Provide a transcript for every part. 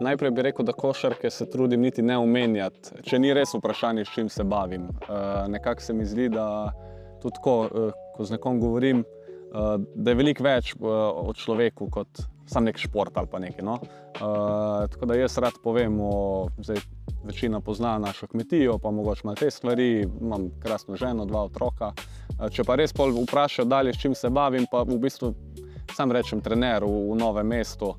Najprej bi rekel, da košarke se trudim niti ne omenjati, če ni res vprašanje, s čim se bavim. Nekako se mi zdi, da tudi ko z nekom govorim, da je veliko več o človeku kot sam nek šport ali pa nekaj, no. Tako da jaz rad povem zdaj večina pozna našo kmetijo, pa mogoče malo te stvari, imam krasno ženo, 2 otroka. Če pa res pol vprašajo dalje, s čim se bavim, pa v bistvu sam rečem trener v Novem mestu,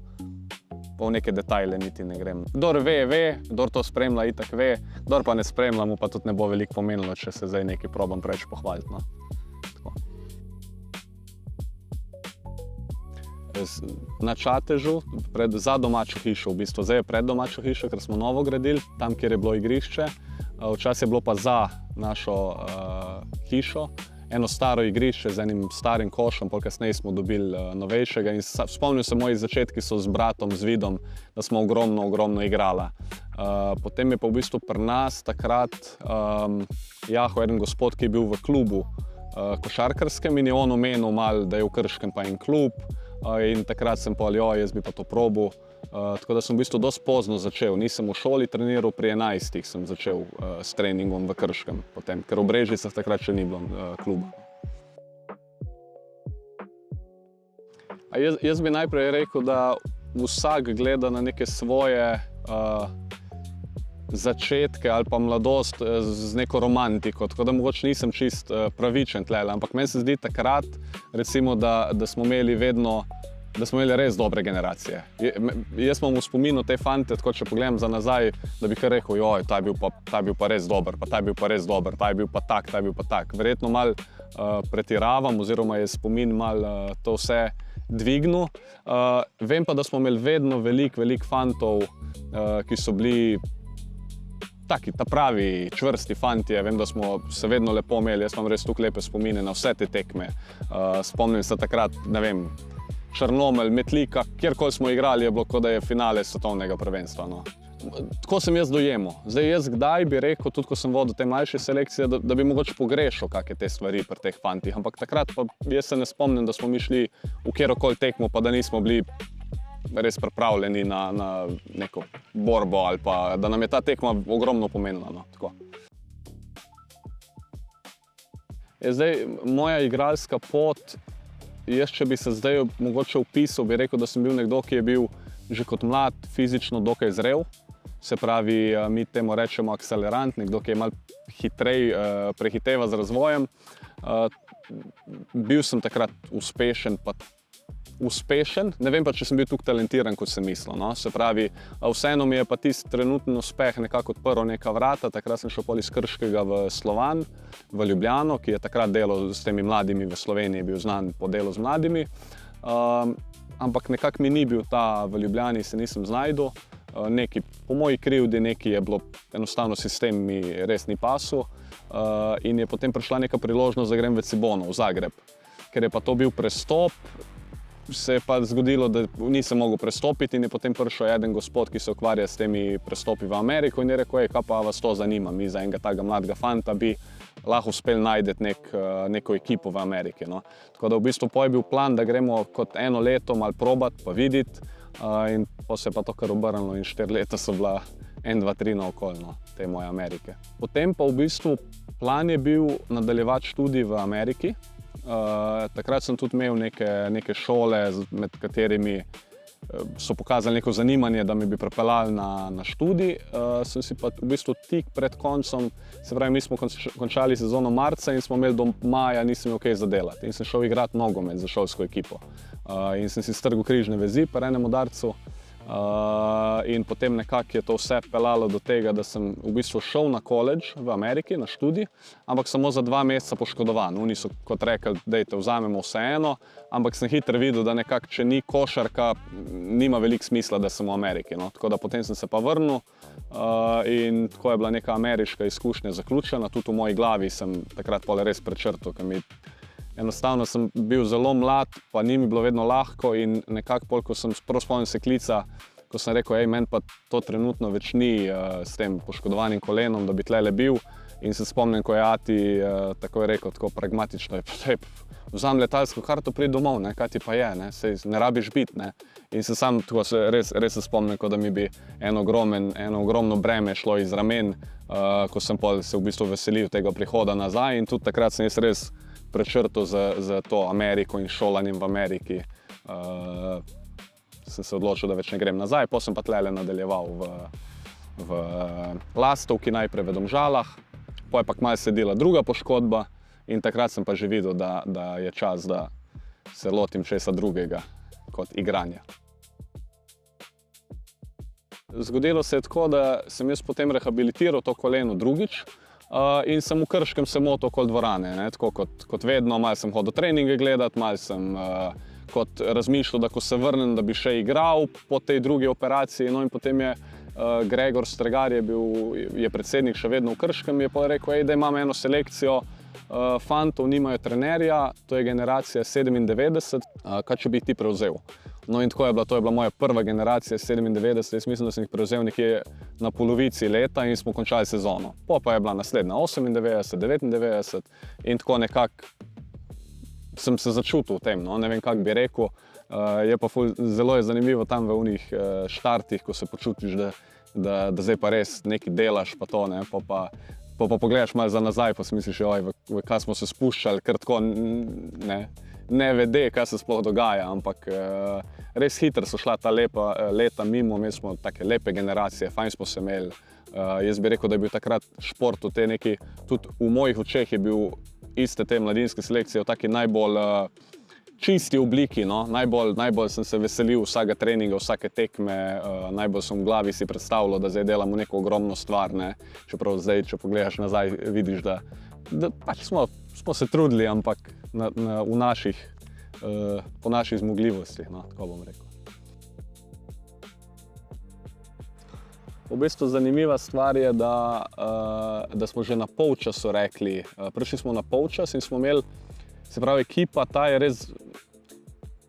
pa v neke detajle niti ne grem. Kdor ve, ve, kdor to spremlja, itak ve, kdor pa ne spremlja, mu pa tudi ne bo veliko pomenilo, če se zdaj nekaj probam preveč pohvaliti, no. Na Čatežu, za domačo hišo v bistvu, zdaj je pred domačo hišo, ker smo novo gradili, tam, kjer je bilo igrišče. Včasih je bilo pa za našo hišo, eno staro igrišče z enim starim košem, pol kasneje smo dobili novejšega in spomnim se, moji začetki so z bratom, z Vidom, da smo ogromno igrala. Potem je pa v bistvu pri nas takrat jahal eden gospod, ki je bil v klubu košarkarskem in je on omenil malo, da je v Krškem pa en klub. In takrat sem pa, jaz bi pa to probal. Tako da sem v bistvu dosti pozno začel. Nisem v šoli treniral, pri 11 sem začel s treningom v Krškem potem, ker v Brežicah takrat še ni bilo kluba. Jaz bi najprej rekel, da vsak gleda na neke svoje začetke ali pa mladost z neko romantiko, tako da mogoče nisem čist pravičen tlele, ampak meni se zdi takrat, recimo, da smo imeli res dobre generacije. Jaz imam v spominu te fante, tako če pogledam za nazaj, da bi kar rekel, joj, ta je bil pa res dober, pa ta je bil pa res dober, ta je bil pa tak, ta je bil pa tak. Verjetno malo pretiravam oziroma je spomin malo to vse dvignil. Vem pa, da smo imeli vedno veliko fantov, ki so bili taki, ta pravi, čvrsti fantje. Vem, da smo se vedno lepo imeli, jaz imam res tukaj lepe spomine na vse te tekme. Spomnim se takrat, ne vem, Črnomelj, Metlika, kjerkoli smo igrali, je bilo, kot da je finale svetovnega prvenstva, no. Tako sem jaz dojemal. Zdaj jaz kdaj bi rekel, tudi ko sem vodil te mlajše selekcije, da bi mogoče pogrešal kakšne te stvari pri teh fantih, ampak takrat pa jaz se ne spomnim, da smo mi šli v kjerokoli tekmo, pa da nismo bili res pripravljeni na neko borbo ali pa da nam je ta tekma ogromno pomenila, no, tako. Zdaj, moja igralska pot, jaz če bi se zdaj mogoče opisal, bi rekel, da sem bil nekdo, ki je bil že kot mlad fizično dokaj zrel. Se pravi, mi temu rečemo akcelerant, nekdo, ki je malo hitreje prehiteva z razvojem. Bil sem takrat uspešen, ne vem pa, če sem bil tukaj talentiran, kot sem mislil, no. Se pravi, vseeno mi je pa tisti trenutni uspeh nekako odprl neka vrata. Takrat sem šel pol iz Krškega v Slovan, v Ljubljano, ki je takrat delal s temi mladimi v Sloveniji, bil znan po delu z mladimi. Ampak nekako mi ni bil ta v Ljubljani, se nisem znašel. Nekaj po moji krivdi, nekaj je bilo, enostavno sistem mi res ni pasul. In je potem prišla neka priložnost, da grem v Cibono, v Zagreb. Ker je pa to bil prestop, se je pa zgodilo, da nisem mogel prestopiti in je potem prišel eden gospod, ki se ukvarja s temi prestopi v Ameriko in je rekel, kaj pa vas to zanima, mi za enega takega mladega fanta bi lahko uspeli najti neko ekipo v Ameriki, no. Tako da v bistvu je bil plan, da gremo kot 1 leto malo probati pa videti in potem se je pa to kar obrnilo in 4 leta so bila 1, 2, 3 naokoli, no, te moje Amerike. Potem pa v bistvu plan je bil nadaljevati študij v Ameriki. Takrat sem tudi imel neke šole, med katerimi so pokazali neko zanimanje, da me bi pripeljali na študij. Sem si pa v bistvu tik pred koncem, se pravi, mi smo končali sezono marca in smo imeli do maja, nisem imel kaj za delati. In sem šel igrati nogomet za šolsko ekipo. In sem si strgal križne vezi pri enem udarcu. In potem nekako je to vse peljalo do tega, da sem v bistvu šel na koledž v Ameriki, na študij, ampak samo za 2 meseca poškodovan. Oni so kot rekli, dajte, vzamemo vseeno, ampak sem hitro videl, da nekako, če ni košarka, nima veliko smisla, da sem v Ameriki, no. Tako da potem sem se pa vrnil in tako je bila neka ameriška izkušnja zaključena. Tudi v moji glavi sem takrat pol res prečrtal, ker enostavno sem bil zelo mlad, pa ni mi bilo vedno lahko in nekako pol, ko sem spomnil se klica, ko sem rekel, meni pa to trenutno več ni s tem poškodovanim kolenom, da bi tlele bil. In se spomnim, ko je ati tako je rekel, tako pragmatično, vzam letalsko karto, pridi domov, ne, kaj ti pa je, ne, sej ne rabiš biti, ne. In se sam tako res se spomnim, kot da mi bi eno ogromno breme šlo iz ramen, ko sem se v bistvu veselil tega prihoda nazaj in tudi takrat sem jaz res prečrtal za to Ameriko in šolanjem v Ameriki. Sem se odločil, da več ne grem nazaj, potem sem pa tlele nadaljeval v Lastovki, najprej v Domžalah, potem je pa kmalu sledila druga poškodba in takrat sem pa že videl, da je čas, da se lotim česa drugega kot igranja. Zgodilo se je tako, da sem jaz potem rehabilitiral to koleno drugič in sem v Krškem se motil okoli dvorane, ne, tako kot vedno, malo sem hodil treninge gledati, malo sem kot razmišljal, da ko se vrnem, da bi še igral po tej drugi operaciji, no in potem je Gregor Stregar je predsednik še vedno v Krškem, je pa rekel, da imam eno selekcijo fantov, nimajo trenerja, to je generacija 97, kaj če bi jih ti prevzel. No in tako to je bila moja prva generacija 97, jaz mislim, da sem jih prevzel nekje na polovici leta in smo končali sezono. Pa je bila naslednja 98, 99 in tako nekako sem se začutil v tem, no, ne vem, kako bi rekel. Je pa zelo zanimivo tam v unih štartih, ko se počutiš, da zdaj pa res nekaj delaš, pa to, ne, pa pogledaš malo za nazaj, pa si misliš, v kaj smo se spuščali, ker tako ne vede, kaj se sploh dogaja, ampak res hitro so šla ta leta mimo, imeli smo take lepe generacije, fajn smo se imeli. Jaz bi rekel, da je bil takrat šport v tej neki, tudi v mojih očeh je bil iste te mladinske selekcije v taki najbolj čisti obliki, no? Najbolj sem se veselil vsakega treninga, vsake tekme, najbolj sem v glavi si predstavljal, da zdaj delamo neko ogromno stvar, ne? Čeprav zdaj, če pogledaš nazaj, vidiš, da pač smo se trudili, ampak po naših zmogljivostih, no? Tako bom rekel. V bistvu zanimiva stvar je, da smo že na polčasu rekli, prišli smo na polčas in smo imeli, se pravi, ekipa ta je res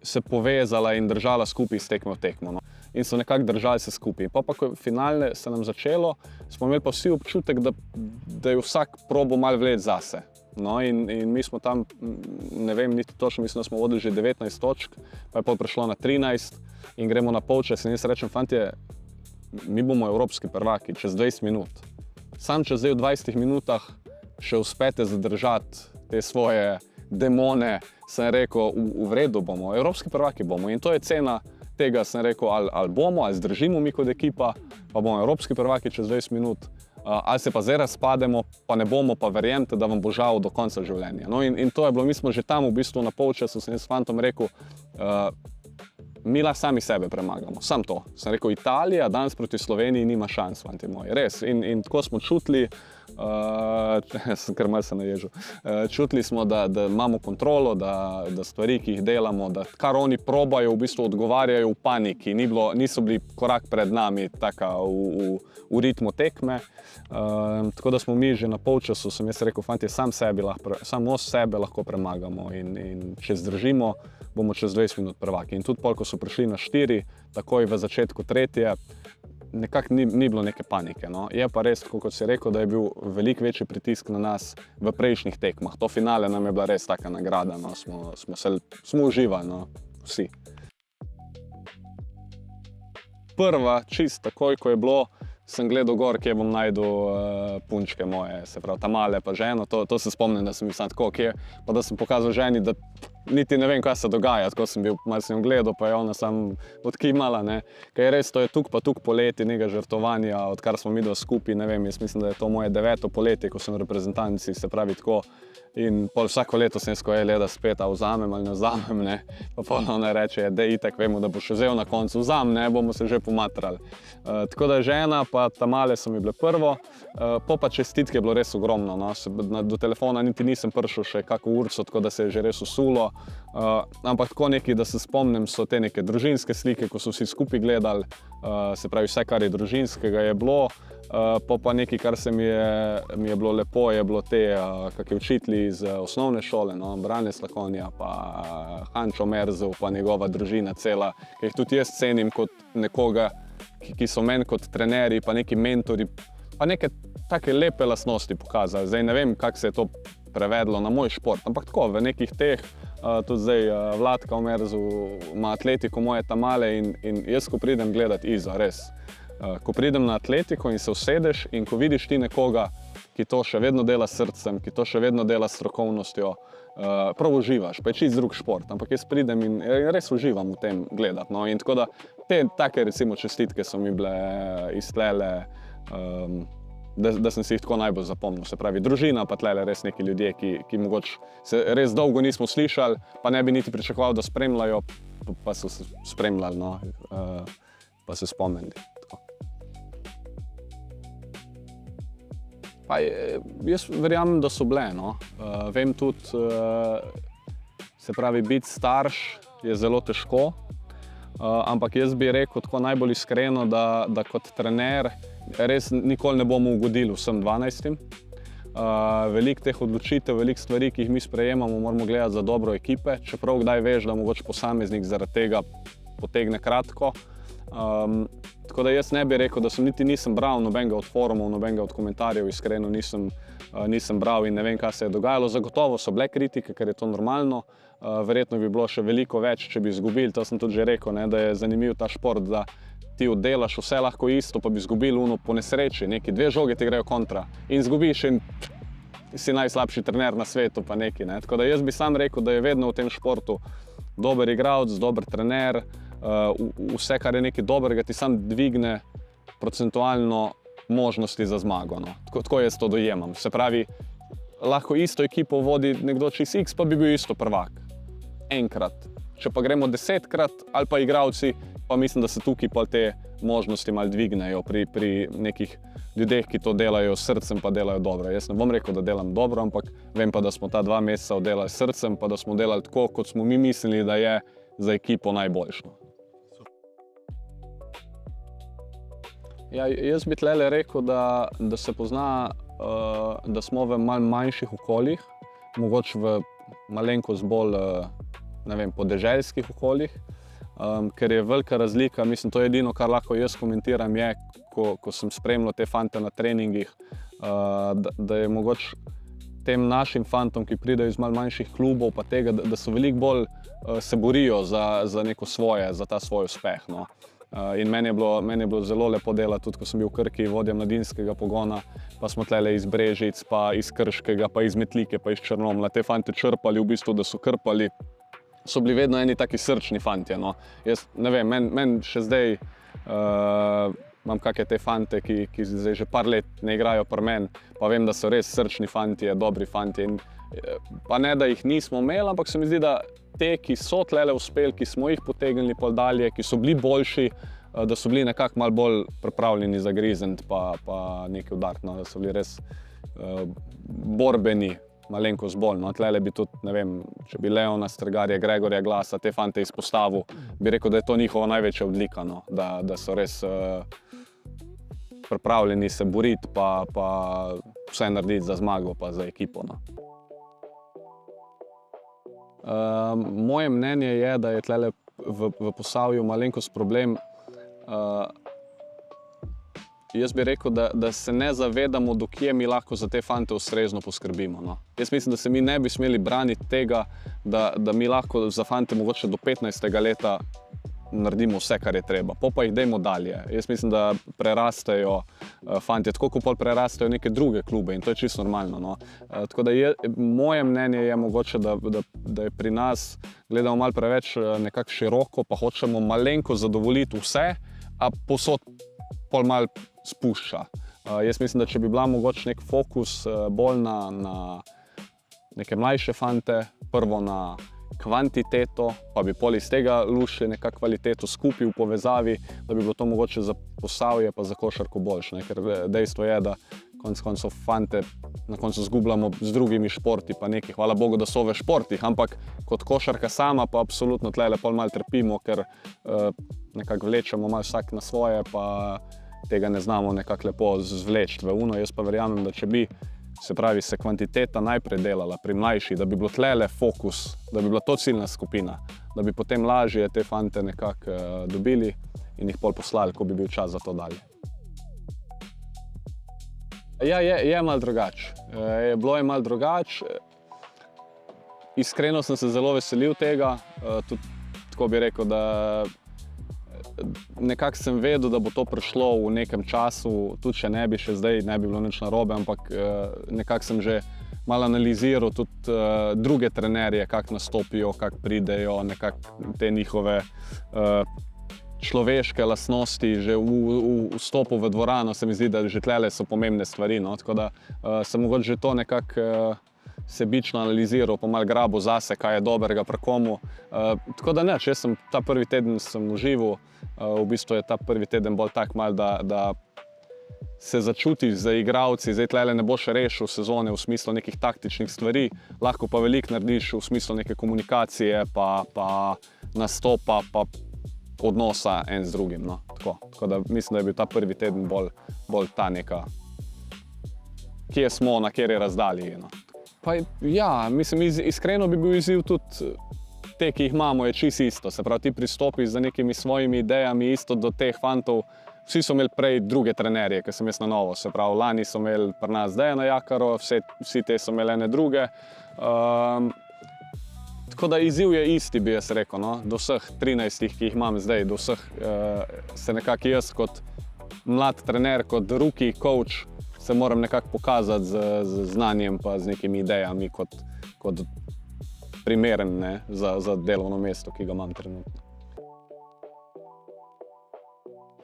se povezala in držala skupaj iz tekme v tekmo, no. In so nekako držali se skupaj. Pa ko finale se nam začelo, smo imeli pa vsi občutek, da je vsak probal malo vleči zase. No, in mi smo tam, ne vem niti točno, mislim, da smo vodili že 19 točk, pa je pol prešlo na 13 in gremo na polčas in jaz rečem, fantje, mi bomo evropski prvaki čez 20 minut. Sam če zdaj v 20 minutah še uspete zadržati te svoje demone, sem rekel, v redu bomo, evropski prvaki bomo in to je cena tega, sem rekel, ali bomo, ali zdržimo mi kot ekipa, pa bomo evropski prvaki čez 20 minut, ali se pa zdaj razpademo, pa ne bomo, pa verjemite, da vam bo žal do konca življenja. No in to je bilo, mi smo že tam v bistvu na polčasu, sem jaz s fantom rekel, mi lahko sami sebe premagamo, samo to. Sem rekel, Italija danes proti Sloveniji nima šans, fanti moji, res. In tako smo čutili, sem kar malo se naježil, čutili smo, da imamo kontrolo, da stvari, ki jih delamo, da kar oni probajo, v bistvu odgovarjajo v paniki, niso bili korak pred nami taka v ritmu tekme. Tako da smo mi že na polčasu, sem jaz rekel, fanti, samo sebe lahko premagamo in če zdržimo, bomo čez 20 minut prvaki. In tudi pol, ko so prišli na 4, takoj v začetku tretje, nekako ni bilo neke panike. No. Je pa res, kot si rekel, da je bil veliko večji pritisk na nas v prejšnjih tekmah. To finale nam je bila res taka nagrada, no. Smo uživali, no, vsi. Prva, čist takoj, ko je bilo, sem gledal gor, kje bom najdel punčke moje, se pravi, ta male pa ženo, to se spomnim, da sem bil sam tako, pa da sem pokazal ženi, da niti ne vem, kaj se dogaja, tako sem bil, malo sem jo gledal, pa je ona sam odkimala, ne. Kaj je res, to je tuk poleti nekega žrtvovanja, odkar smo midva skupaj, ne vem, jaz mislim, da je to moje 9. poletje, ko sem v reprezentanci, se pravi tako. In pol vsako leto sem jaz leda spet, a vzamem ali ne vzamem, ne. Pa pol ona reče, da itak vemo, da bo še vzel na koncu, vzam, ne, bomo se že pomatrali. Tako da žena pa ta male so mi bile prvo, pa čestitke je bilo res ogromno, no. Do telefona niti nisem prišel še kako urco, tako da se je že res usulo. Ampak tako neki, da se spomnim, so te neke družinske slike, ko so vsi skupaj gledali, se pravi vse, kar je družinskega je bilo. Pa nekaj, kar se mi je bilo lepo, je bilo te kakšni učitelji iz osnovne šole, no, Brane Slakonja, pa Hančo Merzel, pa njegova družina cela, ki jih tudi jaz cenim kot nekoga, ki so meni kot trenerji, pa neki mentori, pa neke take lepe lastnosti pokazali. Zdaj ne vem, kako se je to prevedlo na moj šport, ampak tako, v nekih teh, tudi zdaj Vladka Omerzu ima atletiko moje tamale in jaz, ko pridem gledat Izo, res, ko pridem na atletiko in se usedeš in ko vidiš ti nekoga, ki to še vedno dela s srcem, ki to še vedno dela s strokovnostjo, prav uživaš, pa je čisto drug šport, ampak jaz pridem in res uživam v tem gledati. No? In tako da te take recimo čestitke so mi bile iztlele, da sem si jih tako najbolj zapomnil. Se pravi, družina pa tlele res neki ljudje, ki mogoče se res dolgo nismo slišali, pa ne bi niti pričakoval, da spremljajo, pa so se spremljali, no? Pa se spomnili. Pa jaz verjamem, da so bile, no. Vem tudi, se pravi, biti starš je zelo težko, ampak jaz bi rekel tako najbolj iskreno, da kot trener res nikoli ne bomo ugodili vsem 12. Veliko teh odločitev, veliko stvari, ki jih mi sprejemamo, moramo gledati za dobro ekipe, čeprav kdaj veš, da mogoče posameznik zaradi tega potegne kratko. Tako da jaz ne bi rekel, da nisem bral nobenega od forumov, nobenega od komentarjev, iskreno nisem bral in ne vem, kaj se je dogajalo. Zagotovo so bile kritike, ker je to normalno. Verjetno bi bilo še veliko več, če bi izgubili. To sem tudi že rekel, ne, da je zanimiv ta šport, da ti oddelaš vse lahko isto, pa bi izgubili po nesreči. Neki 2 žoge ti grejo kontra in izgubiš in si najslabši trener na svetu, pa neki. Ne. Tako da jaz bi sam rekel, da je vedno v tem športu dober igralec, dober trener, vse, kar je nekaj dobrega, ti sam dvigne procentualno možnosti za zmago. No. Tako jaz to dojemam. Se pravi, lahko isto ekipo vodi nekdo čez X, pa bi bil isto prvak. Enkrat. Če pa gremo 10-krat ali pa igralci, pa mislim, da se tukaj pa te možnosti malo dvignejo pri nekih ljudeh, ki to delajo s srcem, pa delajo dobro. Jaz ne bom rekel, da delam dobro, ampak vem pa, da smo ta 2 meseca oddelali s srcem, pa da smo delali tako, kot smo mi mislili, da je za ekipo najboljše. Ja, jaz bi tlele rekel, da se pozna, da smo v malo manjših okoljih, mogoče v malenkost bolj, ne vem, podeželskih okoljih, ker je velika razlika, mislim, to je edino, kar lahko jaz komentiram, je, ko sem spremljal te fante na treningih, da je mogoče tem našim fantom, ki pridejo iz malo manjših klubov, pa tega, da so veliko bolj se borijo za neko svoje, za ta svoj uspeh. No. In meni je bilo zelo lepo delati, tudi ko sem bil v Krki vodja mladinskega pogona, pa smo tlele iz Brežic, pa iz Krškega, pa iz Metlike, pa iz Črnomlja. Te fante črpali v bistvu, da so krpali. So bili vedno eni taki srčni fantje. No. Jaz ne vem, meni še zdaj imam kakšne te fante, ki zdaj že par let ne igrajo pri meni, pa vem, da so res srčni fantje, dobri fantje. In, pa ne, da jih nismo imeli, ampak se mi zdi, da te, ki so tlele uspeli, ki smo jih potegnili pol dalje, ki so bili boljši, da so bili nekako malo bolj pripravljeni zagrizniti pa nekaj udariti, no, da so bili res borbeni, malenkost bolj. No, tlele bi tudi, ne vem, če bi Leona Strgarja, Gregorja Glasa, te fante izpostavil, bi rekel, da je to njihova največja odlika, no, da so res pripravljeni se boriti pa vse narediti za zmago pa za ekipo. No. Moje mnenje je, da je tlele v Posavju malenkost problem. Jaz bi rekel, da se ne zavedamo, do kje mi lahko za te fante ustrezno poskrbimo. No. Jaz mislim, da se mi ne bi smeli braniti tega, da mi lahko za fante mogoče do 15. leta naredimo vse, kar je treba. Pa jih dajmo dalje. Jaz mislim, da prerastejo fantje, tako kot pol prerastejo neke druge klube in to je čisto normalno. No. Tako da moje mnenje je mogoče, da je pri nas gledamo malo preveč nekako široko, pa hočemo malenko zadovoljiti vse, a posod pol malo spušča. Jaz mislim, da če bi bila mogoče nek fokus bolj na neke mlajše fante, prvo na kvantiteto, pa bi pol iz tega lušili nekako kvaliteto skupaj v povezavi, da bi bilo to mogoče za Posavje pa za košarko boljše. Ker dejstvo je, da konec koncev fante na koncu zgubljamo z drugimi športi, pa nekaj, hvala Bogu, da so v športih, ampak kot košarka sama pa absolutno tlele pol malo trpimo, ker nekako vlečemo malo vsak na svoje, pa tega ne znamo nekako lepo zvleči v uno. Jaz pa verjamem, da če bi se kvantiteta najprej delala pri mlajših, da bi bilo tlele fokus, da bi bila to ciljna skupina, da bi potem lažje te fante nekako dobili in jih pol poslali, ko bi bil čas za to dalje. Ja, je malo drugače. Bilo je malo drugače. Iskreno sem se zelo veselil tega. Tudi tako bi rekel, da nekako sem vedel, da bo to prišlo v nekem času, tudi če ne bi še zdaj, ne bi bilo nič narobe, ampak nekako sem že malo analiziral tudi druge trenerje, kako nastopijo, kako pridejo, nekako te njihove človeške lastnosti, že v vstopu v dvorano se mi zdi, da že tlele so pomembne stvari, no? Tako da sem mogoče že to nekako sebično analiziral, pa malo grabo zase, kaj je dobrega pri komu. Tako da ne, jaz sem ta prvi teden sem užival, v bistvu je ta prvi teden bolj tak malo, da se začutiš za igralci, zdaj tlele ne boš rešil sezone v smislu nekih taktičnih stvari, lahko pa veliko narediš v smislu neke komunikacije, pa nastopa, pa odnosa en z drugim, no. Tako da mislim, da je bil ta prvi teden bolj ta neka, kje smo, na kateri razdalji, no. Pa ja, mislim, iskreno bi bil izziv tudi te, ki jih imamo, je čisto isto. Se pravi, ti pristopiš z nekimi svojimi idejami isto do teh fantov. Vsi so imeli prej druge trenerje, ker sem jaz na novo. Se pravi, lani so imeli pri nas Dejana Jakaro, vsi te so imeli ene druge. Tako da izziv je isti, bi jaz rekel, no? Do vseh 13, ki jih imam zdaj, do vseh se nekako jaz kot mlad trener, kot rookie coach, se moram nekako pokazati z znanjem pa z nekimi idejami kot primeren, ne, za delovno mesto, ki ga imam trenutno.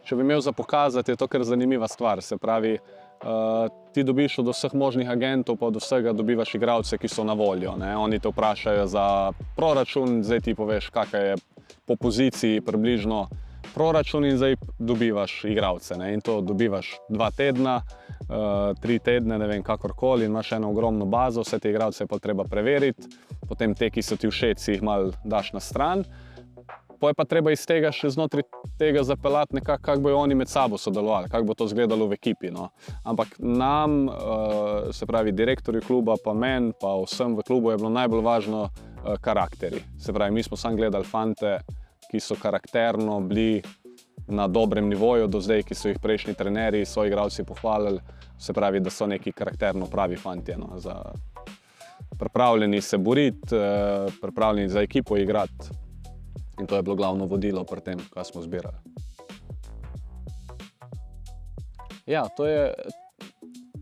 Če bi imel za pokazati, je to kar zanimiva stvar. Se pravi, ti dobiš od vseh možnih agentov, pa od vsega dobivaš igralce, ki so na voljo, ne. Oni te vprašajo za proračun, zdaj ti poveš, kakšna je po poziciji približno proračun in zdaj dobivaš igralce, ne. In to dobivaš 2 tedna, 3 tedne, ne vem, kakorkoli, in imaš eno ogromno bazo, vse te igralce je pa treba preveriti, potem te, ki so ti všeč, si jih malo daš na stran. Potem je pa treba iz tega še znotraj tega zapeljati nekako, kako bojo oni med sabo sodelovali, kako bo to izgledalo v ekipi, no. Ampak nam, se pravi direktorju kluba, pa meni, pa vsem v klubu je bilo najbolj važno karakteri. Se pravi, mi smo samo gledali fante, ki so karakterno bili na dobrem nivoju do zdaj, ki so jih prejšnji trenerji, soigralci pohvalili, se pravi, da so neki karakterno pravi fantje, no, pripravljeni se boriti, pripravljeni za ekipo igrati. In to je bilo glavno vodilo pri tem, kaj smo zbirali. Ja, to je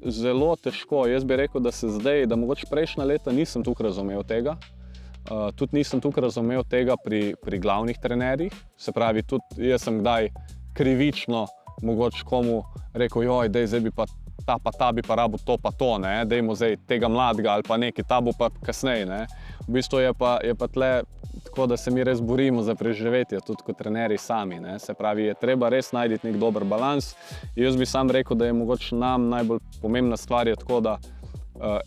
zelo težko. Jaz bi rekel, da se zdaj, da mogoče prejšnja leta nisem tukaj razumel tega. Tudi nisem tukaj razumel tega pri glavnih trenerjih. Se pravi, tudi jaz sem kdaj krivično mogoče komu rekel, joj, dej, zdaj bi pa ta bi pa rabil to pa to, ne, dejmo zdaj tega mladega ali pa nekaj, ta bo pa kasneje, ne. V bistvu je pa tle tako, da se mi res borimo za preživetje, tudi kot trenerji sami, ne. Se pravi, je treba res najti nek dober balans. Jaz bi sam rekel, da je mogoče nam najbolj pomembna stvar je tako, da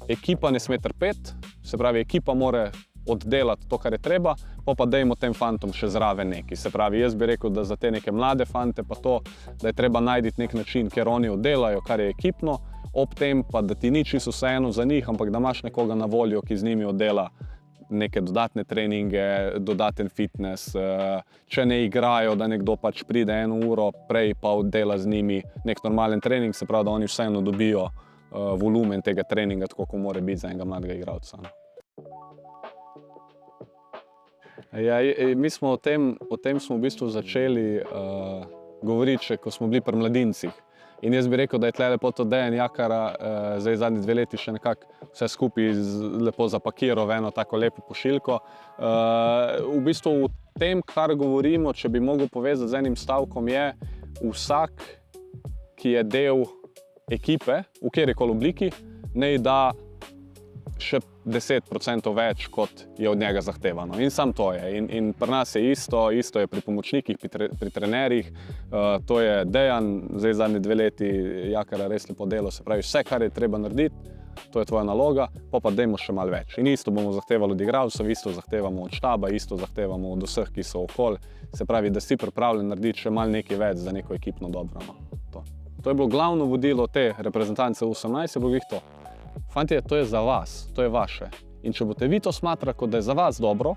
ekipa ne sme trpeti, se pravi, ekipa mora oddelati to, kar je treba, pa dajmo tem fantom še zraven nekaj. Se pravi, jaz bi rekel, da za te neke mlade fante pa to, da je treba najti nek način, kjer oni oddelajo, kar je ekipno, ob tem pa, da ti ni čisto vseeno za njih, ampak da imaš nekoga na voljo, ki z njimi oddela neke dodatne treninge, dodaten fitness, če ne igrajo, da nekdo pač pride 1 uro prej pa oddela z njimi nek normalen trening, se pravi, da oni vseeno dobijo volumen tega treninga, tako kot mora biti za enega mladega igralca. Ja, mi smo o tem smo v bistvu začeli govoriti še, ko smo bili pri mladincih. In jaz bi rekel, da je tle lepo to Dejan Jakara, zdaj zadnji 2 leti še nekako vse skupaj lepo zapakiral v eno tako lepo pošiljko. V bistvu v tem, kar govorimo, če bi mogel povezati z enim stavkom, je vsak, ki je del ekipe, v kjerikoli obliki, naj da še 10% več, kot je od njega zahtevano. In samo to je. In pri nas je isto je pri pomočnikih, pri trenerjih. To je Dejan, zdaj zadnji 2 leti Jakara res lepo delo, se pravi, vse, kar je treba narediti, to je tvoja naloga, pa dajmo še malo več. In isto bomo zahtevali od igralcev, isto zahtevamo od štaba, isto zahtevamo od vseh, ki so okoli. Se pravi, da si pripravljen narediti še malo nekaj več za neko ekipno dobro. No. To je bilo glavno vodilo te reprezentance 18, je bilo glih to. Fantje, to je za vas, to je vaše. In če boste vi to smatrali, kot da je za vas dobro,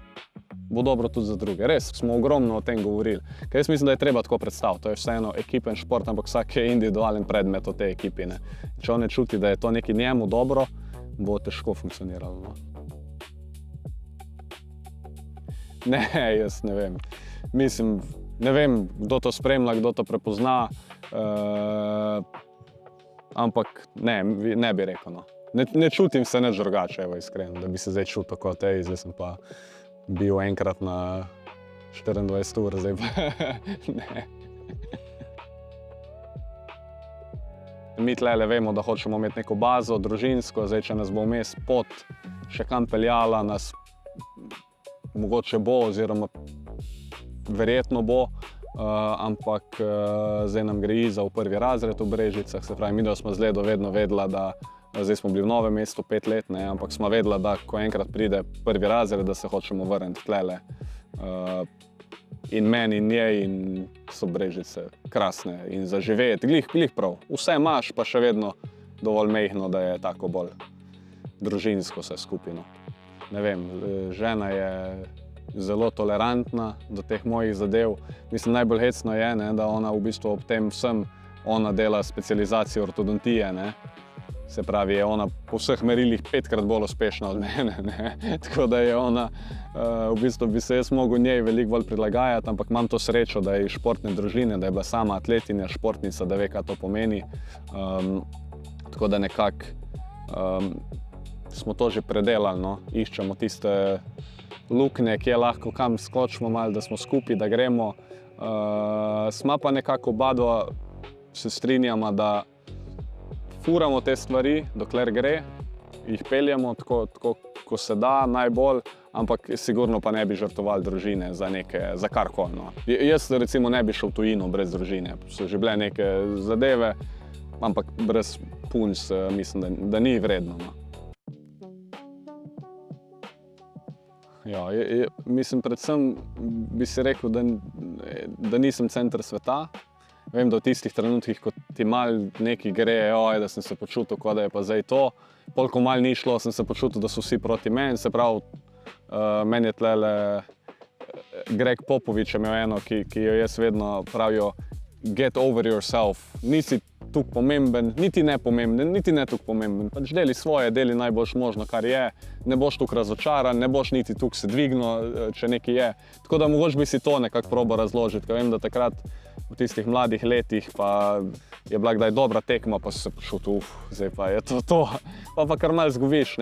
bo dobro tudi za druge. Res, smo ogromno o tem govorili. Ker jaz mislim, da je treba tako predstaviti. To je vseeno ekipen šport, ampak vsak je individualen predmet v tej ekipi. Ne. Če on ne čuti, da je to nekaj njemu dobro, bo težko funkcioniralo. No. Ne, jaz ne vem. Mislim, ne vem, kdo to spremlja, kdo to prepozna, ampak ne bi rekel. No. Ne čutim se nič drugače, iskreno, da bi se zdaj čutil kot zdaj sem pa bil enkrat na 24 ur, zdaj pa ne. Mi tlele vemo, da hočemo imeti neko bazo, družinsko, zdaj če nas bo vmes pot še kam peljala, nas mogoče bo oziroma verjetno bo, ampak zdaj nam gre Iza v prvi razred v Brežicah, se pravi, mi smo z Ledo vedno vedela, da zdaj smo bili v Novem mestu 5 let, ne, ampak smo vedela, da ko enkrat pride prvi razred, da se hočemo vrniti tlele. In meni in njej in so Brežice krasne in za živeti, glih prav. Vse imaš, pa še vedno dovolj mehno, da je tako bolj družinsko vse skupaj. Ne vem, žena je zelo tolerantna do teh mojih zadev. Mislim, najbolj hecno je, ne, da ona v bistvu ob tem vsem, ona dela specializacijo ortodontije, ne. Se pravi, je ona po vseh merilih 5-krat bolj uspešna od mene, ne. Tako da je ona, v bistvu bi se jaz mogel njej veliko bolj prilagajati, ampak imam to srečo, da je iz športne družine, da je bila sama atletinja, športnica, da ve, kaj to pomeni. Tako da nekako smo to že predelali, no. Iščemo tiste luknje, kje lahko kam skočimo malo, da smo skupaj, da gremo. Sma pa nekako obadva se strinjama, da furamo te stvari, dokler gre, jih peljemo tako, ko se da, najbolj, ampak sigurno pa ne bi žrtvovali družine za karkoli. No. Jaz recimo ne bi šel v tujino brez družine. So že bile neke zadeve, ampak brez punc mislim, da ni vredno. No. Ja, mislim, predvsem bi si rekel, da nisem center sveta. Vem, da v tistih trenutkih, ko ti malo nekaj gre, da sem se počutil, kot da je pa zdaj to. Pol, ko malo ni šlo, sem se počutil, da so vsi proti meni. Se pravi, meni je tlele Greg Popovič imel eno, ki jo jaz vedno pravijo get over yourself. Nisi tukaj pomemben, niti ne pomemben, niti ne tukaj pomemben. Pač deli svoje, deli najboljš možno, kar je. Ne boš tukaj razočaran, ne boš niti tukaj se dvignil, če nekaj je. Tako da mogoče bi si to nekako probal razložiti, ker vem, da takrat v tistih mladih letih pa je bila kdaj dobra tekma, pa si se počutil, zdaj pa je to. Pa kar malo zgubiš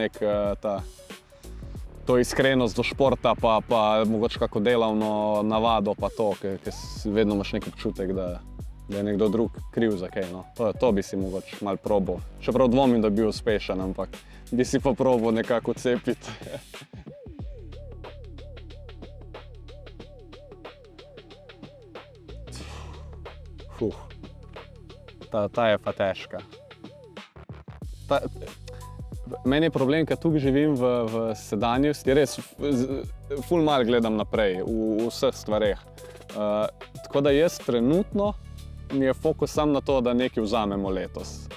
to iskrenost do športa, pa mogoče kako delavno navado, pa to, ker vedno imaš nek občutek, da je nekdo drug kriv za kaj. No. To bi si mogoče malo probal. Čeprav dvomim, da bi bil uspešen, ampak bi si pa probal nekako cepiti. Ta je pa težka. Meni je problem, ker tukaj živim v sedanjosti, res ful malo gledam naprej v vseh stvareh. Tako da jaz trenutno mi je fokus sam na to, da nekaj vzamemo letos.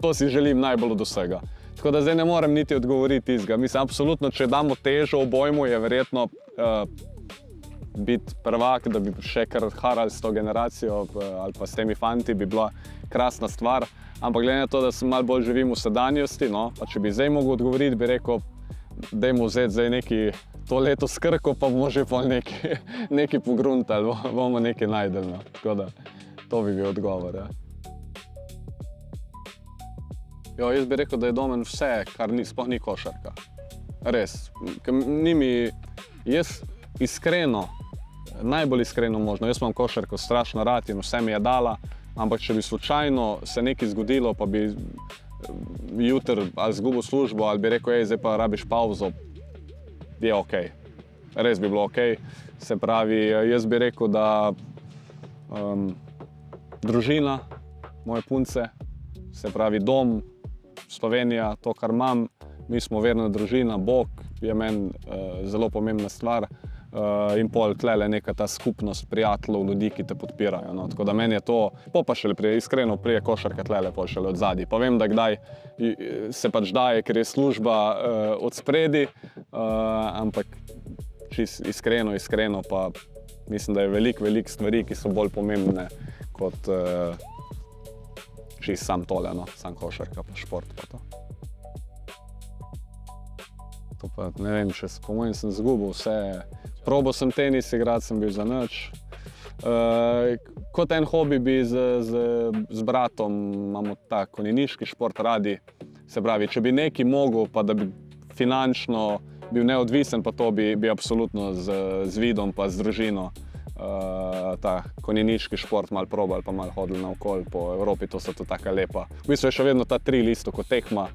To si želim najbolj od vsega. Tako da zdaj ne morem niti odgovoriti tistega. Mislim, absolutno, če damo težo obojmu, je verjetno biti prvak, da bi še kar harali s to generacijo ali pa s temi fanti, bi bila krasna stvar. Ampak glede na to, da sem malo bolj živim v sedanjosti, no, pa če bi zdaj mogel odgovoriti, bi rekel, dajmo vzeti zdaj neki to leto s Krko, pa bomo že pol nekaj pogruntali, bomo nekaj najdeli. No. Tako da, to bi bil odgovor. Ja. Jo, jaz bi rekel, da je domen vse, kar sploh ni košarka. Res. Jaz iskreno, najbolj iskreno možno, jaz imam košarko strašno rad in vse mi je dala, ampak če bi slučajno se nekaj zgodilo, pa bi jutri ali zgubil službo, ali bi rekel, zdaj pa rabiš pauzo, je okej. Res bi bilo okej. Se pravi, jaz bi rekel, da družina, moje punce, se pravi dom, Slovenija, to, kar imam, mi smo verna družina, Bog je meni zelo pomembna stvar. in pol tlele neka ta skupnost prijateljev, ljudi, ki te podpirajo. No. Tako da meni je to, pa šele iskreno prije košarka tlele pol šele od zadaj. Pa vem, da kdaj se pač daje, ker je služba od spredi, ampak čist iskreno pa mislim, da je veliko stvari, ki so bolj pomembne kot čist sam tole, no. Sam košarka pa šport pa to. To pa ne vem, po mojem sem zgubil vse. Probal sem tenis igrati, sem bil za nič. Kot en hobi bi z bratom, imamo ta konjeniški šport radi. Se pravi, če bi nekaj mogel, pa da bi finančno bil neodvisen, pa to bi absolutno z vidom pa z družino ta konjeniški šport malo probali, pa malo hodili naokoli po Evropi, to so to taka lepa. V bistvu je še vedno ta thrill isto kot tekma.